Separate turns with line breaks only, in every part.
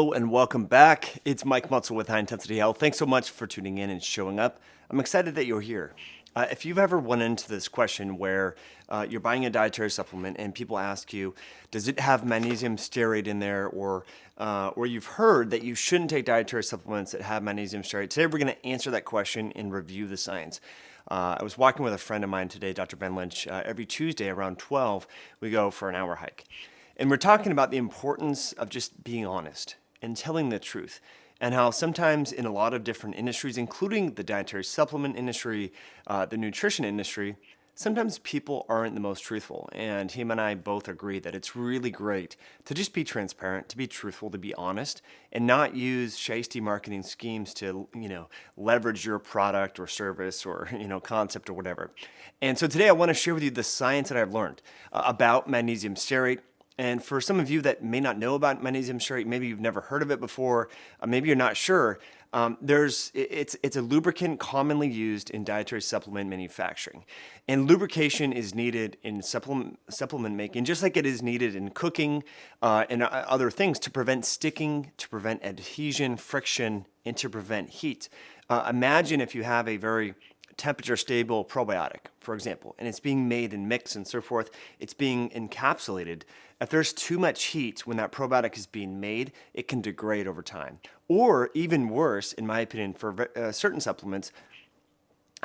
Hello and welcome back. It's Mike Mutzel with High Intensity Health. Thanks so much for tuning in and showing up. I'm excited that you're here. If you've ever run into this question where you're buying a dietary supplement and people ask you, does it have magnesium stearate in there, or you've heard that you shouldn't take dietary supplements that have magnesium stearate. Today we're going to answer that question and review the science. I was walking with a friend of mine today, Dr. Ben Lynch. Every Tuesday around 12, we go for an hour hike. And we're talking about the importance of just being honest and telling the truth, and how sometimes in a lot of different industries, including the dietary supplement industry, the nutrition industry, sometimes people aren't the most truthful. And him and I both agree that it's really great to just be transparent, to be truthful, to be honest, and not use shysty marketing schemes to, leverage your product or service or, concept or whatever. And so today I want to share with you the science that I've learned about magnesium stearate. And for some of you that may not know about magnesium stearate, maybe you've never heard of it before, maybe you're not sure, it's a lubricant commonly used in dietary supplement manufacturing. And lubrication is needed in supplement making, just like it is needed in cooking and other things, to prevent sticking, to prevent adhesion, friction, and to prevent heat. Imagine if you have a very temperature stable probiotic, for example, and it's being made and mixed and so forth, it's being encapsulated. If there's too much heat when that probiotic is being made, it can degrade over time. Or even worse, in my opinion, for certain supplements,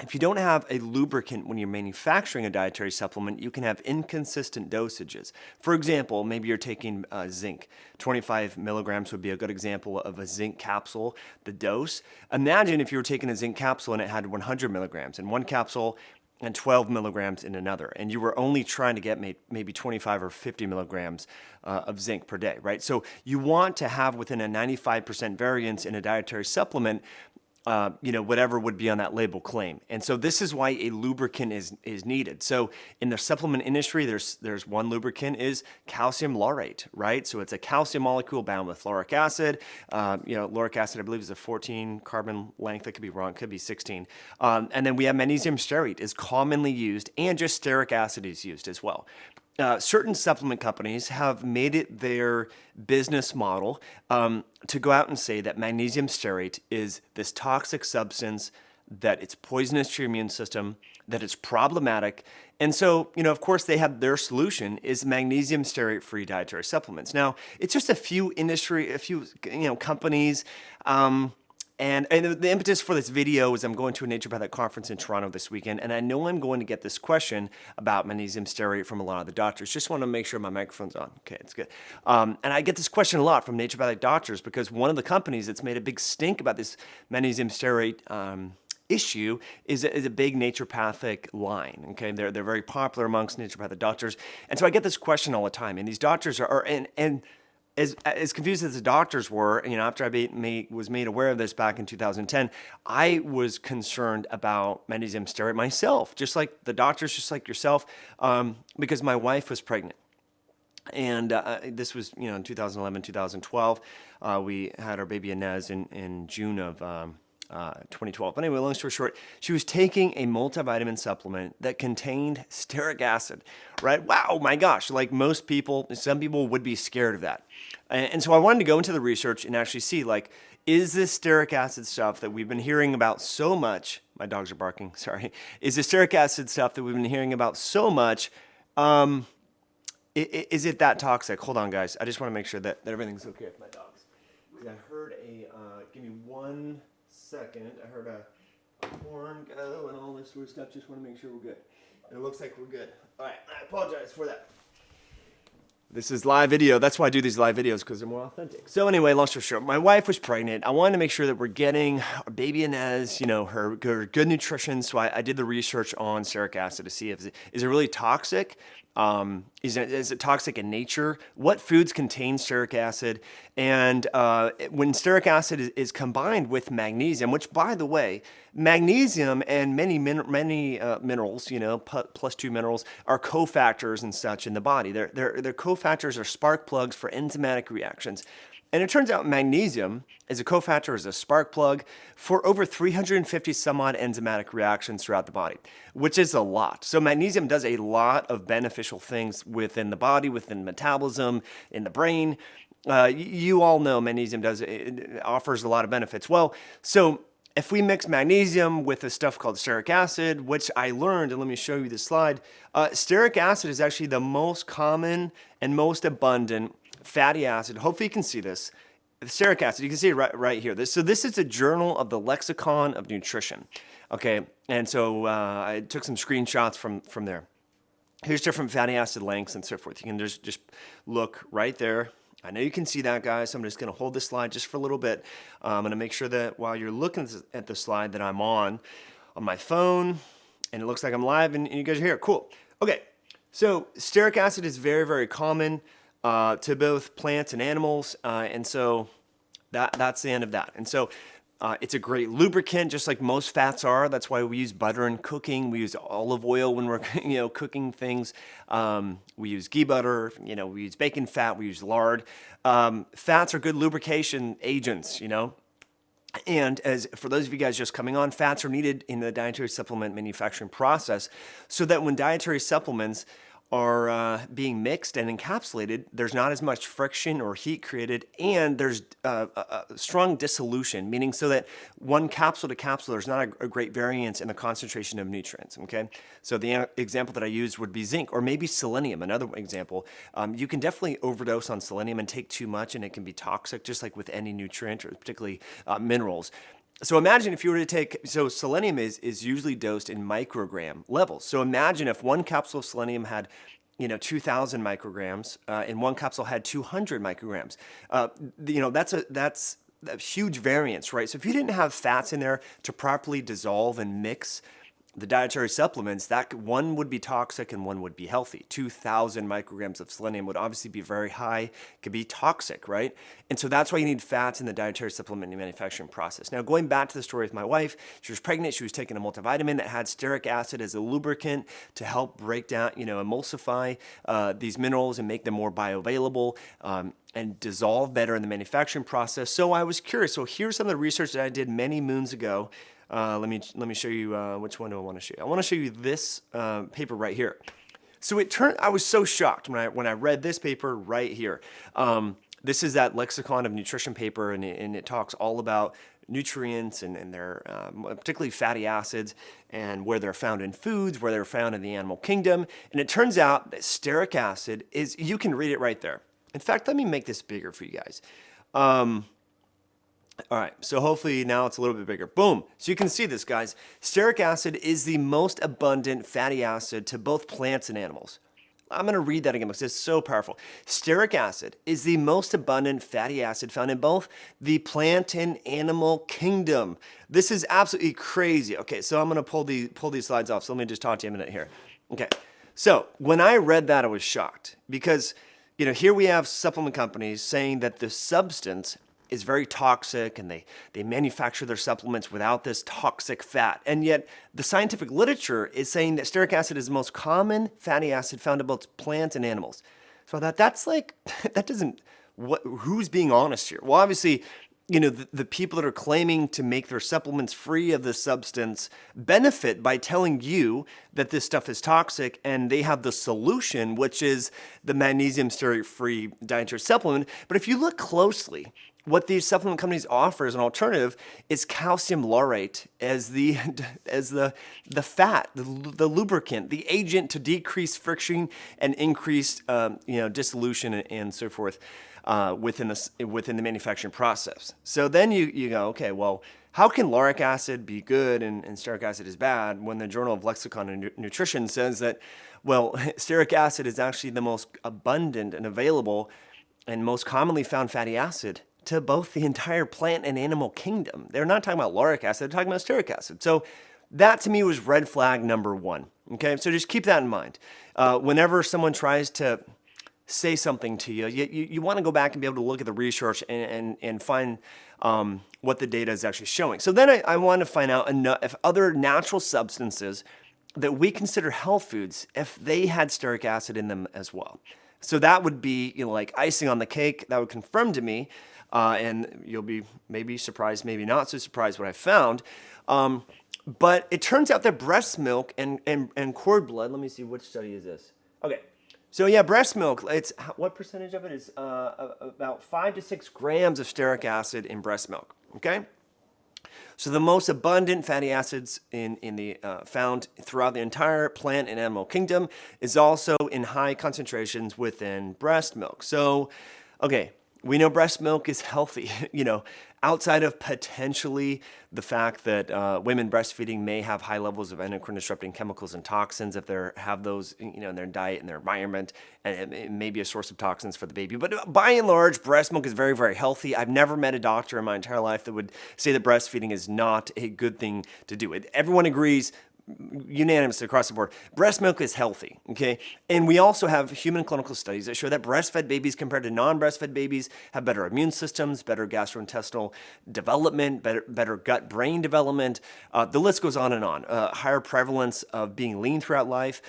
if you don't have a lubricant when you're manufacturing a dietary supplement, you can have inconsistent dosages. For example, maybe you're taking zinc. 25 milligrams would be a good example of a zinc capsule, the dose. Imagine if you were taking a zinc capsule and it had 100 milligrams in one capsule and 12 milligrams in another, and you were only trying to get maybe 25 or 50 milligrams of zinc per day, right? So you want to have within a 95% variance in a dietary supplement, whatever would be on that label claim. And so this is why a lubricant is needed. So in the supplement industry, there's one lubricant is calcium laurate, right? So it's a calcium molecule bound with lauric acid. Lauric acid, I believe, is a 14 carbon length. I could be wrong, could be 16. And then we have magnesium stearate is commonly used, and just stearic acid is used as well. Certain supplement companies have made it their business model to go out and say that magnesium stearate is this toxic substance, that it's poisonous to your immune system, that it's problematic. And so, of course, they have their solution is magnesium stearate-free dietary supplements. Now, it's just a few companies. And the impetus for this video is I'm going to a naturopathic conference in Toronto this weekend, and I know I'm going to get this question about magnesium stearate from a lot of the doctors. Just want to make sure my microphone's on. Okay, it's good. And I get this question a lot from naturopathic doctors because one of the companies that's made a big stink about this magnesium stearate issue is a big naturopathic line. Okay, they're very popular amongst naturopathic doctors, and so I get this question all the time. And these doctors are as confused as the doctors were, after I was made aware of this back in 2010, I was concerned about magnesium stearate myself, just like the doctors, just like yourself, because my wife was pregnant. And this was, in 2011, 2012. We had our baby Inez in June of 2012. But anyway, long story short, she was taking a multivitamin supplement that contained stearic acid, right? Wow, my gosh, like most people, some people would be scared of that. And so I wanted to go into the research and actually see, is this stearic acid stuff that we've been hearing about so much, my dogs are barking, sorry, is this stearic acid stuff that we've been hearing about so much, is it that toxic? Hold on, guys. I just want to make sure that everything's okay with my dogs. Because I heard give me 1 second. I heard a horn go and all this sort of stuff. Just want to make sure we're good. And it looks like we're good. All right, I apologize for that. This is live video. That's why I do these live videos, because they're more authentic. So anyway, long story short, my wife was pregnant. I wanted to make sure that we're getting our baby Inez, her good nutrition. So I did the research on stearic acid to see is it really toxic? Is it toxic in nature? What foods contain stearic acid? And when stearic acid is combined with magnesium, which, by the way, magnesium and many minerals, plus 2 minerals, are cofactors and such in the body. They're cofactors or spark plugs for enzymatic reactions. And it turns out magnesium is a cofactor, is a spark plug for over 350 some odd enzymatic reactions throughout the body, which is a lot. So magnesium does a lot of beneficial things within the body, within metabolism, in the brain. You all know magnesium it offers a lot of benefits. Well, so if we mix magnesium with a stuff called stearic acid, which I learned, and let me show you this slide, stearic acid is actually the most common and most abundant fatty acid. Hopefully you can see this. The stearic acid, you can see it right here. This is a journal of the Lexicon of Nutrition. Okay, and so I took some screenshots from there. Here's different fatty acid lengths and so forth. You can just look right there. I know you can see that, guys. So I'm just going to hold this slide just for a little bit. I'm going to make sure that while you're looking at the slide that I'm on my phone, and it looks like I'm live, and you guys are here. Cool. Okay, so stearic acid is very, very common to both plants and animals, and so that's the end of that. And so it's a great lubricant, just like most fats are. That's why we use butter in cooking. We use olive oil when we're cooking things. We use ghee butter. We use bacon fat. We use lard. Fats are good lubrication agents. And as for those of you guys just coming on, fats are needed in the dietary supplement manufacturing process, so that when dietary supplements are being mixed and encapsulated, there's not as much friction or heat created, and there's a strong dissolution, meaning so that one capsule to capsule, there's not a great variance in the concentration of nutrients, okay? So the example that I used would be zinc, or maybe selenium, another example. You can definitely overdose on selenium and take too much, and it can be toxic, just like with any nutrient, or particularly minerals. So imagine if you were to take, so selenium is usually dosed in microgram levels. So imagine if one capsule of selenium had, 2,000 micrograms, and one capsule had 200 micrograms. That's a huge variance, right? So if you didn't have fats in there to properly dissolve and mix the dietary supplements, that one would be toxic and one would be healthy. 2,000 micrograms of selenium would obviously be very high, could be toxic, right? And so that's why you need fats in the dietary supplement manufacturing process. Now, going back to the story with my wife, she was pregnant, she was taking a multivitamin that had stearic acid as a lubricant to help break down, emulsify these minerals and make them more bioavailable. And dissolve better in the manufacturing process. So I was curious. So here's some of the research that I did many moons ago. Let me show you, which one do I want to show you? I want to show you this paper right here. So I was so shocked when I read this paper right here. This is that Lexicon of Nutrition paper, and it talks all about nutrients and their particularly fatty acids, and where they're found in foods, where they're found in the animal kingdom. And it turns out that stearic acid you can read it right there. In fact, let me make this bigger for you guys. All right, so hopefully now it's a little bit bigger. Boom. So you can see this, guys. Stearic acid is the most abundant fatty acid to both plants and animals. I'm going to read that again because it's so powerful. Stearic acid is the most abundant fatty acid found in both the plant and animal kingdom. This is absolutely crazy. Okay, so I'm going to pull these slides off. So let me just talk to you a minute here. Okay, so when I read that, I was shocked because here we have supplement companies saying that the substance is very toxic and they manufacture their supplements without this toxic fat. And yet the scientific literature is saying that stearic acid is the most common fatty acid found in both plants and animals. So that's like, who's being honest here? Well, obviously, the people that are claiming to make their supplements free of this substance benefit by telling you that this stuff is toxic, and they have the solution, which is the magnesium stearate-free dietary supplement. But if you look closely, what these supplement companies offer as an alternative is calcium laurate as the fat, the lubricant, the agent to decrease friction and increase dissolution and so forth. Within the manufacturing process. So then you go, okay, well, how can lauric acid be good and stearic acid is bad when the Journal of Lexicon and Nutrition says that, well, stearic acid is actually the most abundant and available and most commonly found fatty acid to both the entire plant and animal kingdom. They're not talking about lauric acid, they're talking about stearic acid. So that to me was red flag number one. Okay, so just keep that in mind. Whenever someone tries to say something to you, you want to go back and be able to look at the research and find what the data is actually showing. So then I want to find out if other natural substances that we consider health foods, if they had stearic acid in them as well. So that would be like icing on the cake. That would confirm to me, and you'll be maybe surprised, maybe not so surprised what I found. But it turns out that breast milk and cord blood, let me see, which study is this? Okay. So yeah, breast milk. It's what percentage of it is about 5 to 6 grams of stearic acid in breast milk. Okay. So the most abundant fatty acids in the found throughout the entire plant and animal kingdom is also in high concentrations within breast milk. So, okay, we know breast milk is healthy. Outside of potentially the fact that women breastfeeding may have high levels of endocrine disrupting chemicals and toxins if they have those, in their diet and their environment, and it may be a source of toxins for the baby. But by and large, breast milk is very, very healthy. I've never met a doctor in my entire life that would say that breastfeeding is not a good thing to do. Everyone agrees unanimous across the board. Breast milk is healthy, okay? And we also have human clinical studies that show that breastfed babies compared to non-breastfed babies have better immune systems, better gastrointestinal development, better gut-brain development. The list goes on and on. Higher prevalence of being lean throughout life.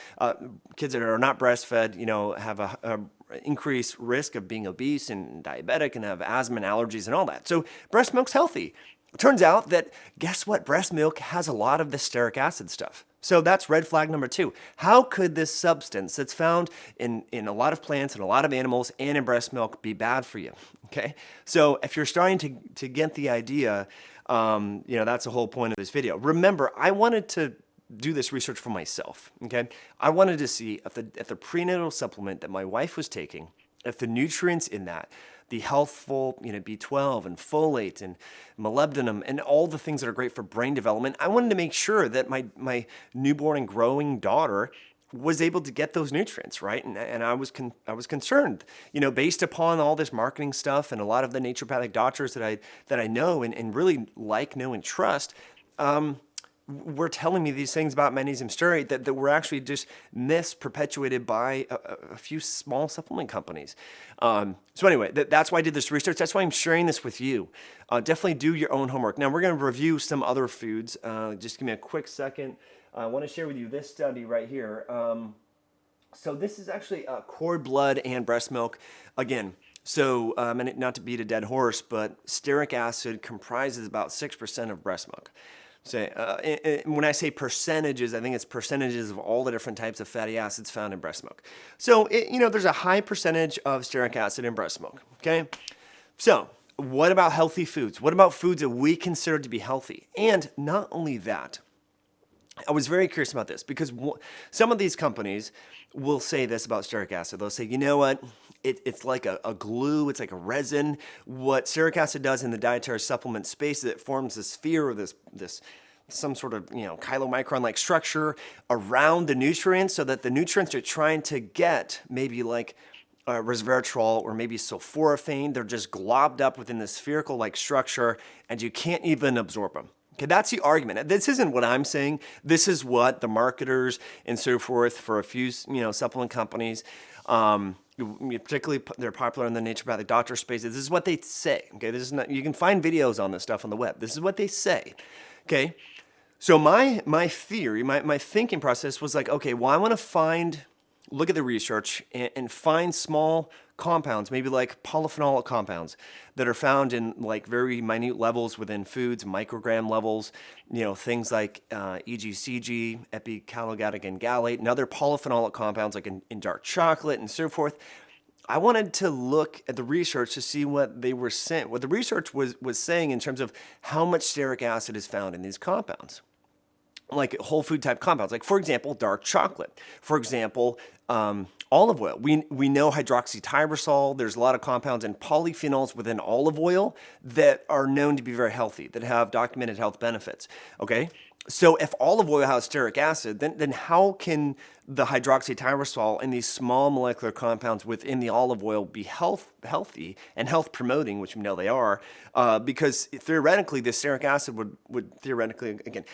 Kids that are not breastfed, have a increased risk of being obese and diabetic and have asthma and allergies and all that. So breast milk's healthy. It turns out that, guess what? Breast milk has a lot of the stearic acid stuff. So that's red flag number 2. How could this substance that's found in a lot of plants and a lot of animals and in breast milk be bad for you? Okay. So if you're starting to get the idea, that's the whole point of this video. Remember, I wanted to do this research for myself. Okay. I wanted to see if the prenatal supplement that my wife was taking, if the nutrients in that, the healthful, B12 and folate and molybdenum and all the things that are great for brain development. I wanted to make sure that my newborn and growing daughter was able to get those nutrients, right? And I was concerned, based upon all this marketing stuff and a lot of the naturopathic doctors that I know and really like, know, and trust. Were telling me these things about magnesium stearate that were actually just perpetuated by a few small supplement companies. So anyway, that's why I did this research. That's why I'm sharing this with you. Definitely do your own homework. Now we're going to review some other foods. Just give me a quick second. I want to share with you this study right here. So this is actually cord blood and breast milk. Again, so not to beat a dead horse, but stearic acid comprises about 6% of breast milk. So when I say percentages, I think it's percentages of all the different types of fatty acids found in breast milk. So, there's a high percentage of stearic acid in breast milk, okay? So what about healthy foods? What about foods that we consider to be healthy? And not only that, I was very curious about this because some of these companies will say this about stearic acid. They'll say, you know what? It's like a glue. It's like a resin. What stearic acid does in the dietary supplement space is it forms this sphere or this some sort of chylomicron-like structure around the nutrients so that the nutrients you're trying to get, maybe like resveratrol or maybe sulforaphane, they're just globbed up within this spherical-like structure and you can't even absorb them. Okay, that's the argument. This isn't what I'm saying. This is what the marketers and so forth for a few, supplement companies, particularly they're popular in the naturopathic doctor space. This is what they say. Okay, this is not. You can find videos on this stuff on the web. This is what they say. Okay, so my theory, my thinking process was like, okay, well, I want to look at the research and find small compounds, maybe like polyphenolic compounds that are found in like very minute levels within foods, microgram levels, things like EGCG, epicalogatic gallate, and other polyphenolic compounds like in dark chocolate and so forth. I wanted to look at the research to see what they were saying, what the research was saying in terms of how much stearic acid is found in these compounds. Like whole food type compounds, like for example, dark chocolate. For example, olive oil. We know hydroxytyrosol. There's a lot of compounds and polyphenols within olive oil that are known to be very healthy, that have documented health benefits. Okay, so if olive oil has stearic acid, then how can the hydroxytyrosol and these small molecular compounds within the olive oil be healthy and health promoting, which we know they are, because theoretically the stearic acid would theoretically, again,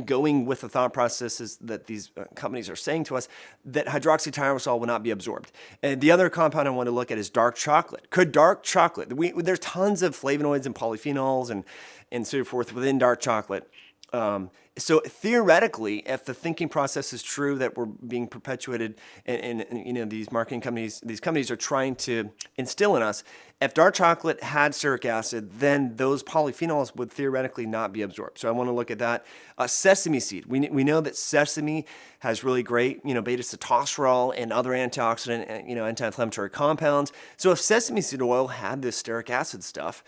going with the thought processes that these companies are saying to us, that hydroxytyrosol will not be absorbed. And the other compound I want to look at is dark chocolate. Could dark chocolate, there's tons of flavonoids and polyphenols and so forth within dark chocolate. So theoretically, if the thinking process is true that we're being perpetuated, and these marketing companies, these companies are trying to instill in us, if dark chocolate had stearic acid, then those polyphenols would theoretically not be absorbed. So I want to look at that. Sesame seed. We know that sesame has really great beta sitosterol and other antioxidant anti-inflammatory compounds. So if sesame seed oil had this stearic acid stuff,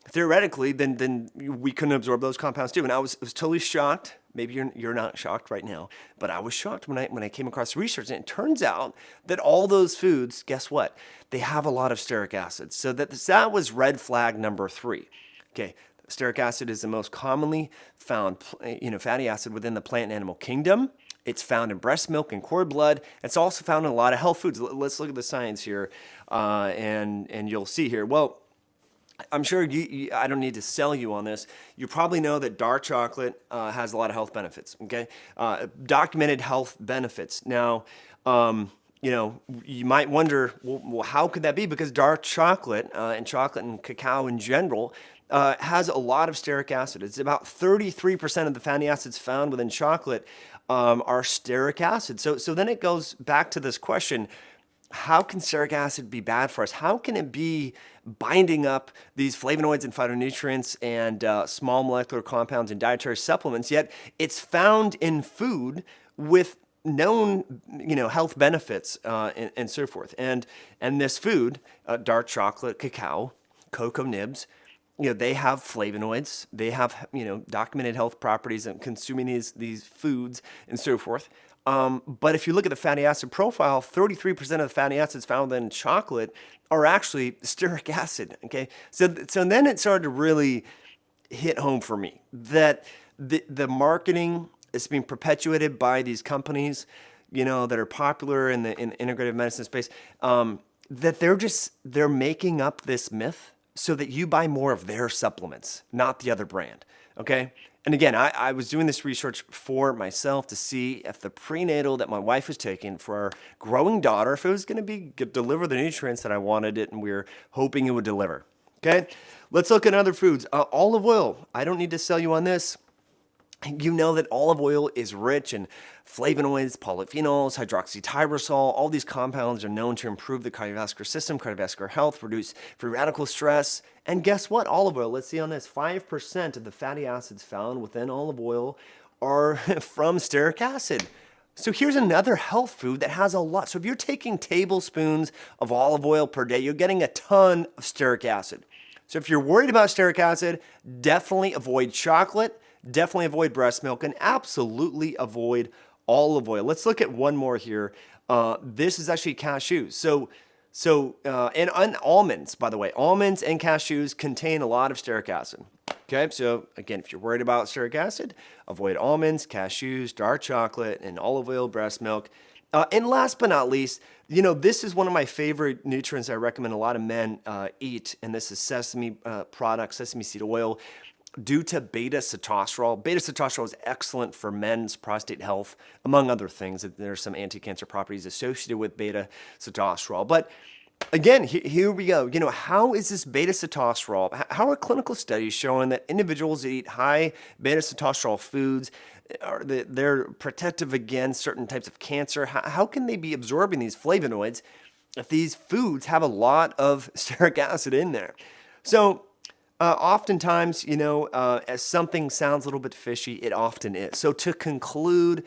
theoretically, then we couldn't absorb those compounds too. And I was totally shocked. Maybe you're not shocked right now, but I was shocked when I came across the research. And it turns out that all those foods, guess what? They have a lot of stearic acid. So that was red flag number 3. Okay, stearic acid is the most commonly found fatty acid within the plant and animal kingdom. It's found in breast milk and cord blood. It's also found in a lot of health foods. Let's look at the science here, and you'll see here. Well, I'm sure I don't need to sell you on this. You probably know that dark chocolate has a lot of health benefits, okay? Documented health benefits. Now, you might wonder, well, how could that be? Because dark chocolate and cacao in general has a lot of stearic acid. It's about 33% of the fatty acids found within chocolate are stearic acid. So then it goes back to this question: how can stearic acid be bad for us? How can it be binding up these flavonoids and phytonutrients and small molecular compounds in dietary supplements, yet it's found in food with known health benefits and so forth? And this food, dark chocolate, cacao, cocoa nibs, they have flavonoids, they have documented health properties in consuming these foods and so forth. But if you look at the fatty acid profile, 33% of the fatty acids found in chocolate are actually stearic acid. Okay, so then it started to really hit home for me that the marketing is being perpetuated by these companies, that are popular in the integrative medicine space. That they're making up this myth so that you buy more of their supplements, not the other brand. Okay. And again, I was doing this research for myself to see if the prenatal that my wife was taking for our growing daughter, if it was going to deliver the nutrients that I wanted it and we were hoping it would deliver. Okay, let's look at other foods. Olive oil. I don't need to sell you on this. You know that olive oil is rich in flavonoids, polyphenols, hydroxytyrosol. All these compounds are known to improve the cardiovascular system, cardiovascular health, reduce free radical stress. And guess what? Olive oil, let's see on this, 5% of the fatty acids found within olive oil are from stearic acid. So here's another health food that has a lot. So if you're taking tablespoons of olive oil per day, you're getting a ton of stearic acid. So if you're worried about stearic acid, definitely avoid chocolate. Definitely avoid breast milk, and absolutely avoid olive oil. Let's look at one more here. This is actually cashews. And almonds, by the way. Almonds and cashews contain a lot of stearic acid. Okay, so again, if you're worried about stearic acid, avoid almonds, cashews, dark chocolate, and olive oil, breast milk. And last but not least, this is one of my favorite nutrients I recommend a lot of men eat, and this is sesame products, sesame seed oil. Due to beta sitosterol. Beta sitosterol is excellent for men's prostate health, among other things. There are some anti-cancer properties associated with beta sitosterol. But again, here we go. How is this beta sitosterol? How are clinical studies showing that individuals that eat high beta sitosterol foods they're protective against certain types of cancer? How can they be absorbing these flavonoids if these foods have a lot of stearic acid in there? So oftentimes, as something sounds a little bit fishy, it often is. So to conclude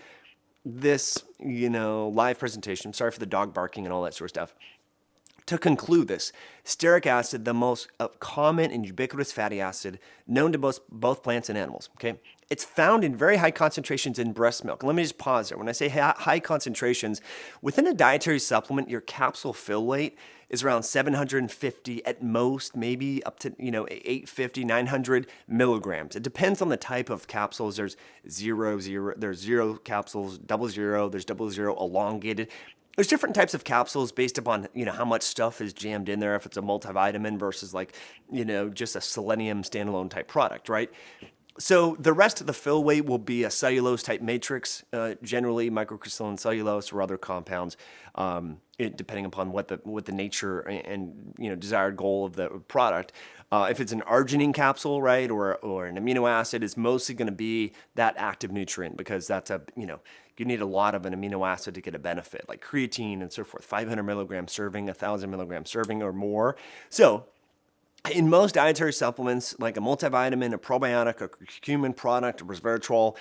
this, live presentation, sorry for the dog barking and all that sort of stuff. To conclude this, stearic acid, the most common and ubiquitous fatty acid known to both plants and animals, okay? It's found in very high concentrations in breast milk. Let me just pause there. When I say high concentrations, within a dietary supplement, your capsule fill weight is around 750 at most, maybe up to 850, 900 milligrams. It depends on the type of capsules. There's there's zero capsules, double zero, there's double zero elongated. There's different types of capsules based upon, how much stuff is jammed in there, if it's a multivitamin versus just a selenium standalone type product, right? So the rest of the fill weight will be a cellulose type matrix, generally microcrystalline cellulose or other compounds, depending upon what the nature and desired goal of the product. If it's an arginine capsule, right, or an amino acid, it's mostly going to be that active nutrient, because that's you need a lot of an amino acid to get a benefit, like creatine and so forth. 500 milligram serving, 1,000 milligram serving or more. So in most dietary supplements, like a multivitamin, a probiotic, a curcumin product, a resveratrol,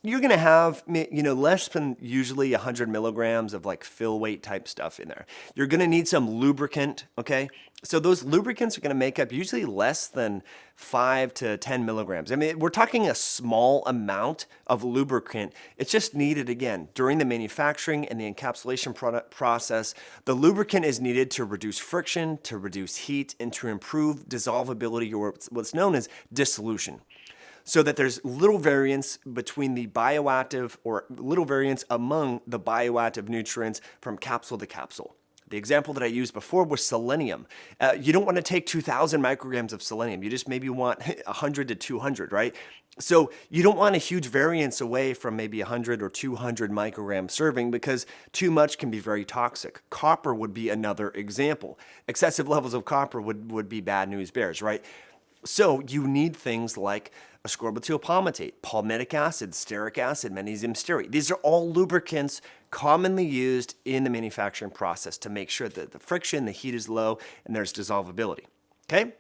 you're going to have less than usually 100 milligrams of like fill weight type stuff in there. You're going to need some lubricant, okay? So those lubricants are going to make up usually less than 5 to 10 milligrams. I mean, we're talking a small amount of lubricant. It's just needed, again, during the manufacturing and the encapsulation process. The lubricant is needed to reduce friction, to reduce heat, and to improve dissolvability, or what's known as dissolution, so that there's little variance between the bioactive, or little variance among the bioactive nutrients from capsule to capsule. The example that I used before was selenium. You don't want to take 2,000 micrograms of selenium. You just maybe want 100 to 200, right? So you don't want a huge variance away from maybe 100 or 200 microgram serving, because too much can be very toxic. Copper would be another example. Excessive levels of copper would be bad news bears, right? So you need things like ascorbyl palmitate, palmitic acid, stearic acid, magnesium stearate. These are all lubricants commonly used in the manufacturing process to make sure that the friction, the heat is low, and there's dissolvability. Okay?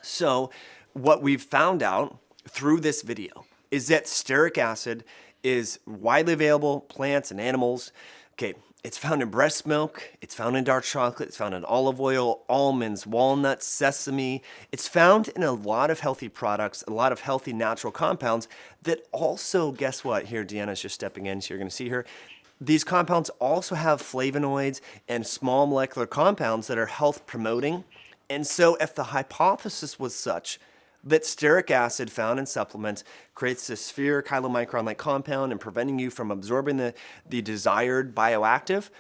So what we've found out through this video is that stearic acid is widely available, plants and animals. Okay, it's found in breast milk, it's found in dark chocolate, it's found in olive oil, almonds, walnuts, sesame. It's found in a lot of healthy products, a lot of healthy natural compounds that also, guess what? Here, Deanna's just stepping in, so you're gonna see her. These compounds also have flavonoids and small molecular compounds that are health promoting. And so if the hypothesis was such that stearic acid found in supplements creates this spheric chylomicron-like compound and preventing you from absorbing the desired bioactive,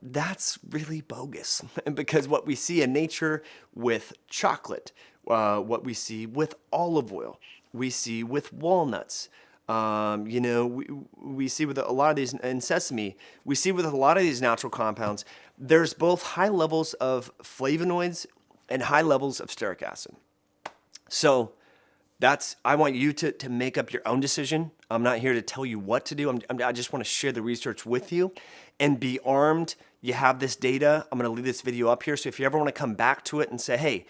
that's really bogus. Because what we see in nature with chocolate, what we see with olive oil, we see with walnuts, we see with a lot of these, in sesame, we see with a lot of these natural compounds, there's both high levels of flavonoids and high levels of stearic acid. So I want you to make up your own decision. I'm not here to tell you what to do. I just want to share the research with you and be armed. You have this data. I'm going to leave this video up here. So if you ever want to come back to it and say, hey,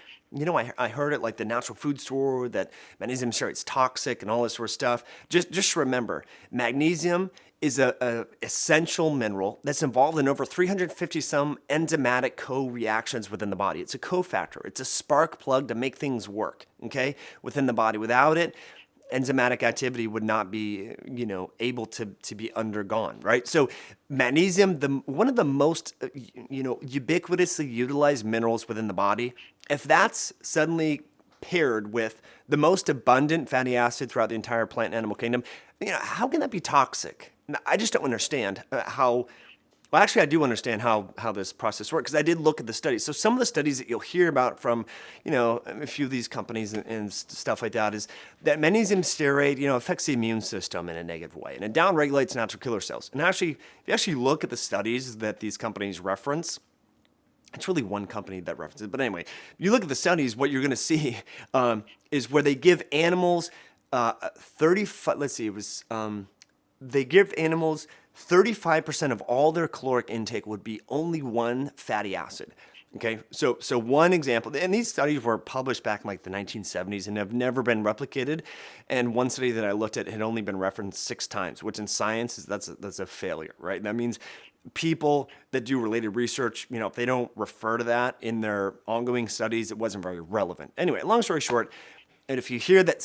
I heard it like the natural food store that magnesium stearate's toxic and all this sort of stuff. Just remember, magnesium is a essential mineral that's involved in over 350 some enzymatic co-reactions within the body. It's a cofactor. It's a spark plug to make things work, okay, within the body. Without it, enzymatic activity would not be, able to be undergone, right? So magnesium, one of the most, ubiquitously utilized minerals within the body, if that's suddenly paired with the most abundant fatty acid throughout the entire plant and animal kingdom, how can that be toxic? I just don't understand how. Well, actually, I do understand how this process works, because I did look at the studies. So some of the studies that you'll hear about from, a few of these companies and stuff like that is that magnesium stearate, affects the immune system in a negative way, and it downregulates natural killer cells. And actually, if you actually look at the studies that these companies reference, it's really one company that references it. But anyway, you look at the studies, what you're going to see is where they give animals 35. Let's see, it was they give animals 35% of all their caloric intake would be only one fatty acid. Okay, so one example, and these studies were published back in like the 1970s and have never been replicated. And one study that I looked at had only been referenced 6 times, which in science that's a failure, right? That means people that do related research, if they don't refer to that in their ongoing studies, it wasn't very relevant. Anyway, long story short. And if you hear that,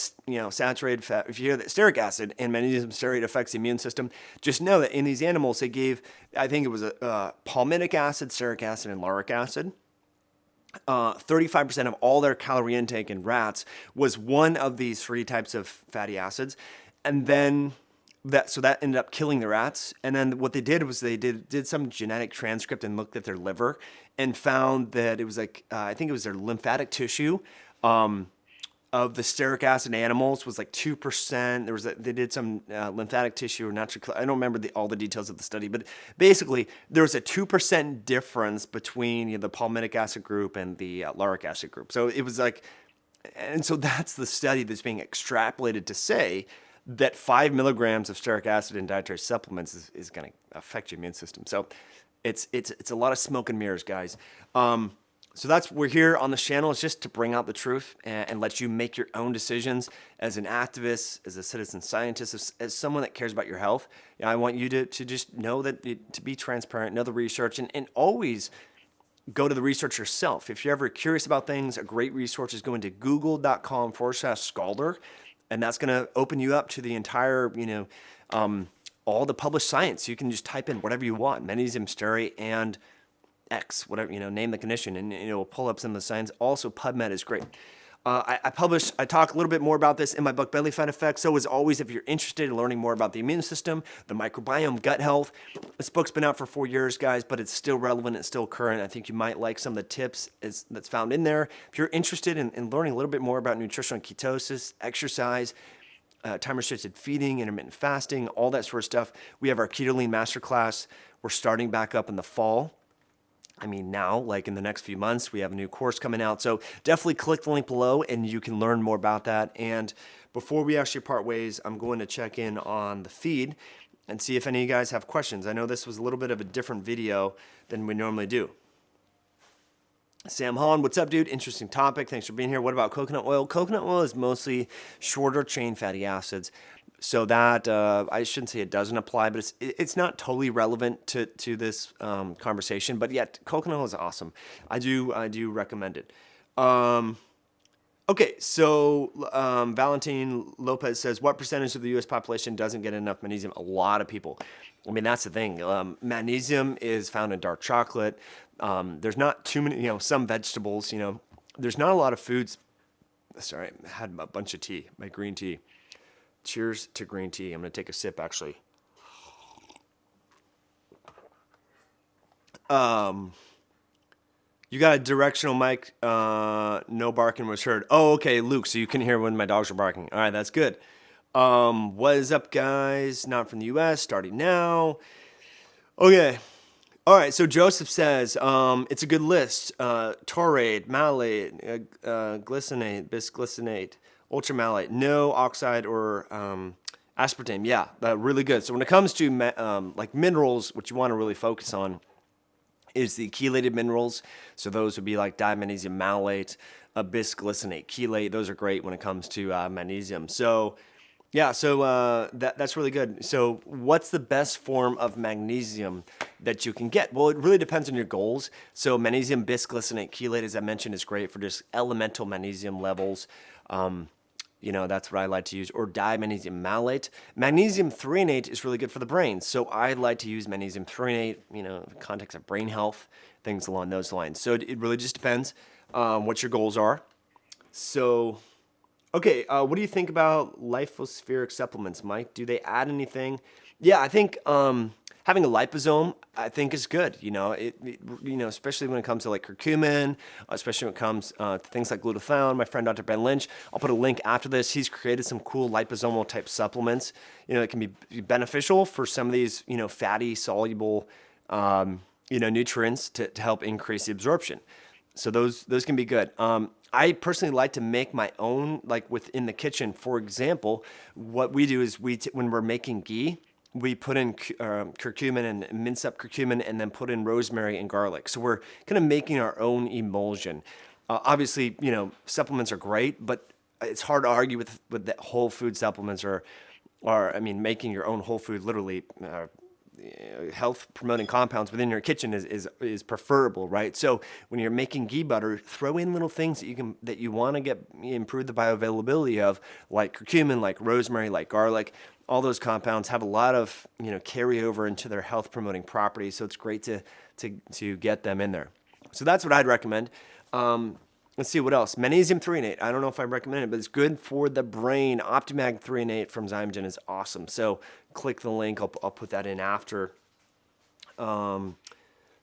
saturated fat, if you hear that stearic acid and magnesium stearate affects the immune system, just know that in these animals, they gave, I think it was a palmitic acid, stearic acid, and lauric acid. 35% of all their calorie intake in rats was one of these 3 types of fatty acids. And then that ended up killing the rats. And then what they did was they did some genetic transcript and looked at their liver and found that it was I think it was their lymphatic tissue, of the stearic acid in animals was like 2%. They did some lymphatic tissue or natural. I don't remember all the details of the study, but basically there was a 2% difference between the palmitic acid group and the lauric acid group. So it was like, and so that's the study that's being extrapolated to say that 5 milligrams of stearic acid in dietary supplements is going to affect your immune system. So it's a lot of smoke and mirrors, guys. So we're here on the channel is just to bring out the truth and let you make your own decisions as an activist, as a citizen scientist, as someone that cares about your health. I want you to just know to be transparent, know the research, and always go to the research yourself. If you're ever curious about things, a great resource is going to google.com/scholar, and that's going to open you up to the entire, all the published science. You can just type in whatever you want, magnesium stearate and X, whatever, name the condition, and it will pull up some of the science. Also, PubMed is great. I talk a little bit more about this in my book, Belly Fat Effect. So as always, if you're interested in learning more about the immune system, the microbiome, gut health, this book's been out for 4 years, guys, but it's still relevant. It's still current. I think you might like some of the tips that's found in there. If you're interested in learning a little bit more about nutrition and ketosis, exercise, time-restricted feeding, intermittent fasting, all that sort of stuff, we have our Keto Masterclass. We're starting back up in the fall. Now, like in the next few months, we have a new course coming out. So definitely click the link below and you can learn more about that. And before we actually part ways, I'm going to check in on the feed and see if any of you guys have questions. I know this was a little bit of a different video than we normally do. Sam Holland, what's up, dude? Interesting topic. Thanks for being here. What about coconut oil? Coconut oil is mostly shorter chain fatty acids. So that, I shouldn't say it doesn't apply, but it's not totally relevant to this conversation. But yet, coconut oil is awesome. I do recommend it. Okay, so Valentin Lopez says, what percentage of the U.S. population doesn't get enough magnesium? A lot of people. That's the thing. Magnesium is found in dark chocolate. There's not too many, some vegetables, there's not a lot of foods. Sorry, I had a bunch of tea, my green tea. Cheers to green tea. I'm going to take a sip, actually. You got a directional mic. No barking was heard. Oh, okay, Luke. So you can hear when my dogs are barking. All right, that's good. What is up, guys? Not from the U.S. Starting now. Okay. All right. So Joseph says it's a good list. Taurate, malate, glycinate, bisglycinate, ultramalate, no oxide or aspartame. Yeah, really good. So when it comes to like minerals, what you want to really focus on is the chelated minerals. So those would be like dimagnesium malate, bisglycinate, chelate. Those are great when it comes to magnesium. So yeah, so that's really good. So what's the best form of magnesium that you can get? Well, it really depends on your goals. So magnesium bisglycinate chelate, as I mentioned, is great for just elemental magnesium levels. That's what I like to use. Or dimagnesium malate. Magnesium threonate is really good for the brain. So I like to use magnesium threonate, in the context of brain health, things along those lines. So it really just depends what your goals are. So, okay, what do you think about lipospheric supplements, Mike? Do they add anything? Yeah, I think having a liposome, I think, is good. Especially when it comes to like curcumin, especially when it comes to things like glutathione. My friend Dr. Ben Lynch, I'll put a link after this. He's created some cool liposomal type supplements. That can be beneficial for some of these, fatty soluble, nutrients to help increase the absorption. So those can be good. I personally like to make my own, like within the kitchen. For example, what we do is when we're making ghee, we put in curcumin and mince up curcumin and then put in rosemary and garlic. So we're kind of making our own emulsion. Obviously, supplements are great, but it's hard to argue with that whole food supplements making your own whole food, literally health promoting compounds within your kitchen is preferable, right? So when you're making ghee butter, throw in little things that you want to improve the bioavailability of, like curcumin, like rosemary, like garlic. All those compounds have a lot of carry over into their health promoting properties, so it's great to get them in there. So that's what I'd recommend. Let's see what else. Magnesium threonate. I don't know if I recommend it, but it's good for the brain. Optimag threonate from Zymogen is awesome. So click the link. I'll put that in after.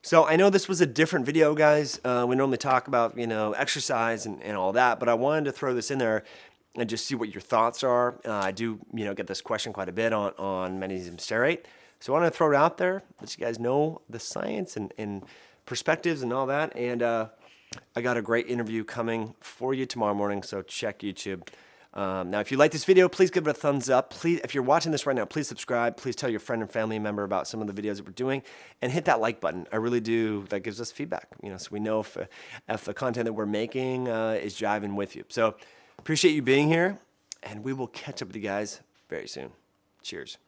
So I know this was a different video, guys. We normally talk about, exercise and all that, but I wanted to throw this in there and just see what your thoughts are. I do, get this question quite a bit on magnesium stearate. So I want to throw it out there, let you guys know the science and perspectives and all that. And I got a great interview coming for you tomorrow morning, so check YouTube. Now, if you like this video, please give it a thumbs up. Please, if you're watching this right now, please subscribe. Please tell your friend and family member about some of the videos that we're doing, and hit that like button. I really do. That gives us feedback, so we know if the content that we're making is jiving with you. So appreciate you being here, and we will catch up with you guys very soon. Cheers.